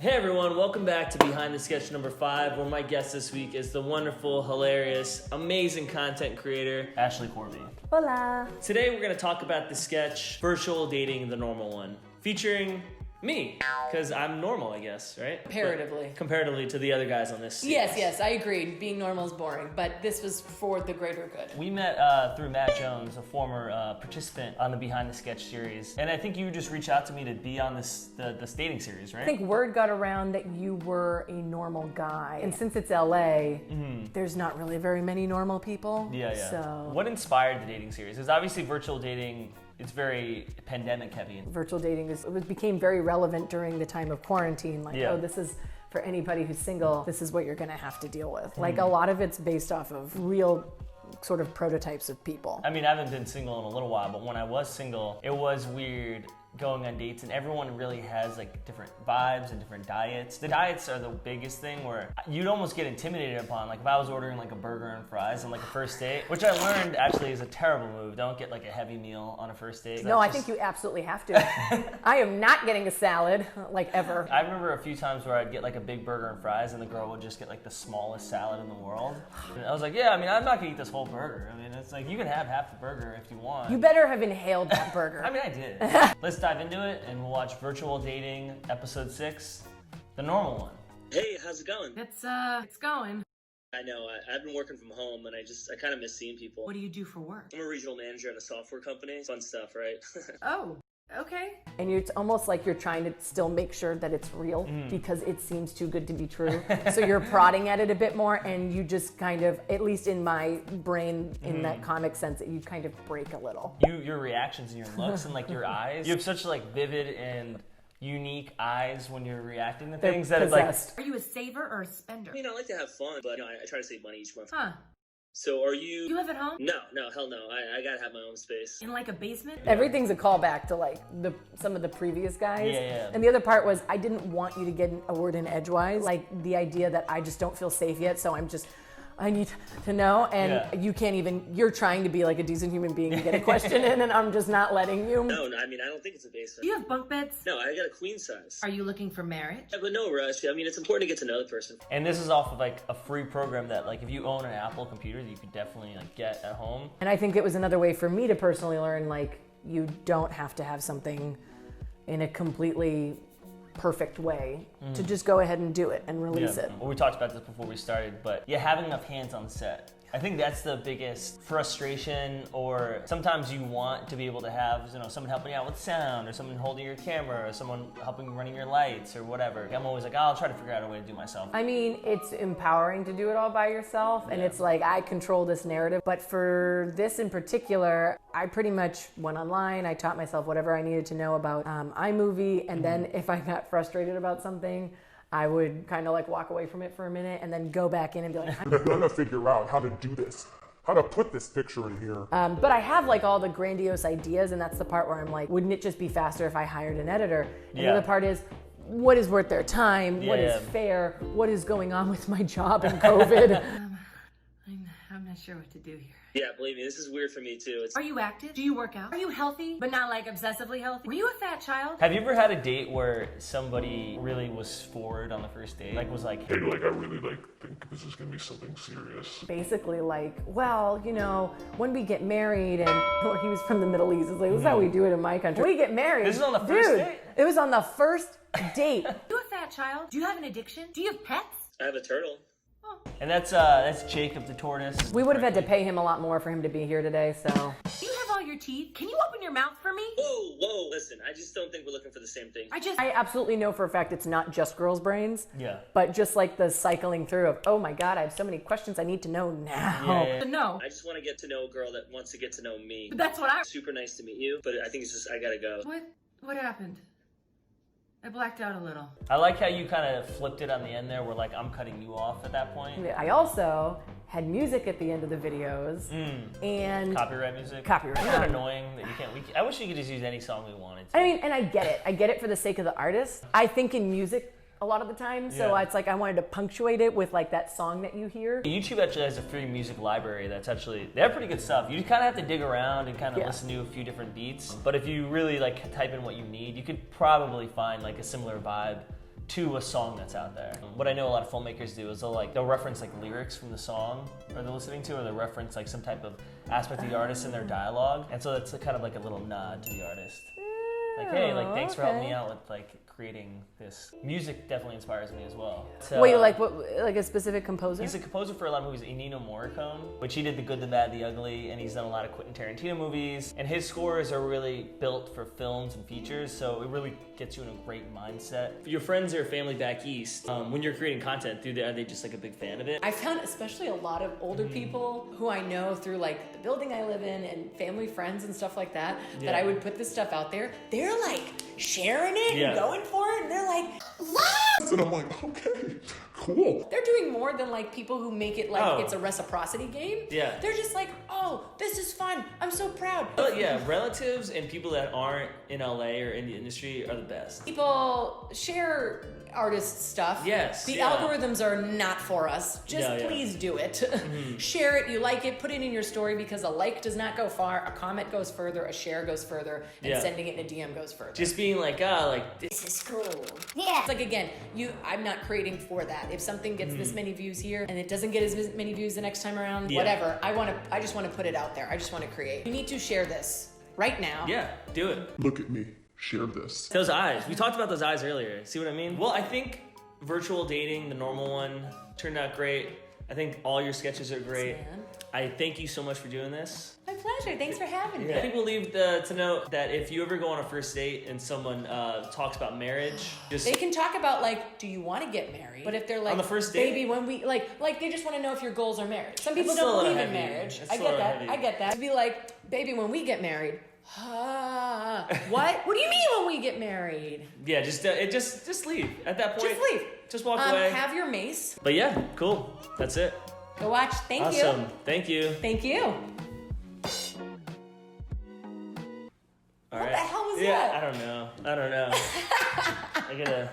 Hey everyone, welcome back to Behind the Sketch number 5, where my guest this week is the wonderful, hilarious, amazing content creator, Ashley Korbey. Hola! Today we're going to talk about the sketch, Virtual Dating, the Normal One, featuring me, because I'm normal, I guess, right? Comparatively. But comparatively to the other guys on this series. Yes, I agreed. Being normal is boring, but this was for the greater good. We met through Matt Jones, a former participant on the Behind the Sketch series, and I think you just reached out to me to be on this dating series, right? I think word got around that you were a normal guy. And since it's LA, there's not really very many normal people. Yeah. So What inspired the dating series? Because obviously virtual dating, it's very pandemic heavy. virtual dating became very relevant during the time of quarantine. Like, Yeah. oh, this is for anybody who's single, this is what you're gonna have to deal with. Like a lot of it's based off of real sort of prototypes of people. I mean, I haven't been single in a little while, but when I was single, it was weird going on dates, and everyone really has like different vibes and different diets. The diets are the biggest thing where you'd almost get intimidated upon. Like if I was ordering like a burger and fries on like a first date, which I learned actually is a terrible move. Don't get like a heavy meal on a first date. No, I think you absolutely have to. I am not getting a salad, like ever. I remember a few times where I'd get like a big burger and fries and the girl would just get like the smallest salad in the world. And I was like, yeah, I mean, I'm not gonna eat this whole burger. I mean, it's like, you can have half the burger if you want. You better have inhaled that burger. I mean, I did. Let's dive into it and we'll watch Virtual Dating episode 6, the normal one. Hey, how's it going? It's going. I know, I've been working from home and I kind of miss seeing people. What do you do for work? I'm a regional manager at a software company. Fun stuff, right? Oh, okay. And it's almost like you're trying to still make sure that it's real because it seems too good to be true. So you're prodding at it a bit more, and you just kind of, at least in my brain, in that comic sense, that you kind of break a little. Your reactions and your looks and like your eyes. You have such like vivid and unique eyes when you're reacting to things that it's like. Are you a saver or a spender? I mean, I like to have fun, but I try to save money each month. Huh. So are you? You live at home? No, hell no. I gotta have my own space. In like a basement? Everything's a callback to like some of the previous guys. Yeah. And the other part was I didn't want you to get a word in edgewise. Like the idea that I just don't feel safe yet, so I need to know, and you can't even, you're trying to be like a decent human being and get a question in, and I'm just not letting you. No, I mean, I don't think it's a basement. Do you have bunk beds? No, I got a queen size. Are you looking for marriage? Yeah, but no rush. I mean, it's important to get to know the person. And this is off of like a free program that like if you own an Apple computer, you could definitely like get at home. And I think it was another way for me to personally learn, like, you don't have to have something in a completely perfect way to just go ahead and do it and release it. Well, we talked about this before we started, but having enough hands on set. I think that's the biggest frustration, or sometimes you want to be able to have, someone helping you out with sound, or someone holding your camera, or someone helping running your lights, or whatever. I'm always like, I'll try to figure out a way to do it myself. I mean, it's empowering to do it all by yourself, and it's like, I control this narrative. But for this in particular, I pretty much went online, I taught myself whatever I needed to know about iMovie, and then if I got frustrated about something, I would kind of like walk away from it for a minute and then go back in and be like, I'm gonna figure out how to do this, how to put this picture in here. but I have like all the grandiose ideas, and that's the part where I'm like, wouldn't it just be faster if I hired an editor? And the other part is, what is worth their time? What is fair? What is going on with my job and COVID? I'm not sure what to do here. Yeah, believe me, this is weird for me too. Are you active? Do you work out? Are you healthy, but not like obsessively healthy? Were you a fat child? Have you ever had a date where somebody really was forward on the first date? Like was like, Hey, I really think this is gonna be something serious. Basically like, well, when we get married, and he was from the Middle East, it's like, this is how we do it in my country. We get married. This is on the first date? It was on the first date. Are you a fat child? Do you have an addiction? Do you have pets? I have a turtle. And that's Jacob the tortoise. We would have had to pay him a lot more for him to be here today, so. Do you have all your teeth? Can you open your mouth for me? Whoa, listen, I just don't think we're looking for the same thing. I absolutely know for a fact it's not just girls' brains. Yeah. But just like the cycling through of, oh my God, I have so many questions I need to know now. Yeah. No. I just want to get to know a girl that wants to get to know me. That's what Super nice to meet you, but I think it's just, I gotta go. What happened? I blacked out a little. I like how you kind of flipped it on the end there where like I'm cutting you off at that point. I also had music at the end of the videos and Copyright music. Copyright. Isn't that annoying that you can't? I wish we could just use any song we wanted to. I mean, and I get it. I get it for the sake of the artist. I think in music a lot of the time, so it's like I wanted to punctuate it with like that song that you hear. YouTube actually has a free music library that's actually, they have pretty good stuff. You kind of have to dig around and kind of listen to a few different beats, but if you really like type in what you need, you could probably find like a similar vibe to a song that's out there. What I know a lot of filmmakers do is they'll reference like lyrics from the song or they're listening to, or they'll reference like some type of aspect of the artist in their dialogue. And so that's kind of like a little nod to the artist. Like, hey, like thanks for helping me out with like creating this. Music definitely inspires me as well. So, Wait, like what? Like a specific composer? he's a composer for a lot of movies. Ennio Morricone, which he did The Good, the Bad, the Ugly, and he's done a lot of Quentin Tarantino movies. And his scores are really built for films and features, so it really gets you in a great mindset. Your friends or family back east, when you're creating content, are they just like a big fan of it? I found especially a lot of older people who I know through like the building I live in and family friends and stuff like that, that I would put this stuff out there. They're like sharing it and going for it, and they're like, yes! And I'm like, okay, cool. They're doing more than like people who make it like it's a reciprocity game. Yeah. They're just like, oh, this is fun. I'm so proud. But yeah, relatives and people that aren't in LA or in the industry are the best. People share artist stuff. Yes. The algorithms are not for us. Just please do it. Share it. You like it. Put it in your story, because a like does not go far. A comment goes further. A share goes further. And sending it in a DM goes further. Just being like, this is cool. Yeah. It's like, again, I'm not creating for that. If something gets this many views here and it doesn't get as many views the next time around, whatever. I just want to put it out there. I just want to create. You need to share this right now. Yeah, do it. Look at me. Share this. Those eyes. We talked about those eyes earlier. See what I mean? Well, I think virtual dating, the normal one, turned out great. I think all your sketches are great. I thank you so much for doing this. My pleasure. Thanks for having me. I think we'll leave to note that if you ever go on a first date and someone talks about marriage, they can talk about like, do you want to get married? But if they're like, on the first date, baby, when we like they just want to know if your goals are marriage. Some people don't believe in marriage. I get that. I get that. To be like, baby, when we get married. What? What do you mean when we get married? Yeah, just leave at that point. Just leave. Just walk away. Have your mace. But yeah, cool. That's it. Go watch. Thank you. Awesome. Thank you. Thank you. All what right. the hell was that? Yeah, I don't know. I gotta.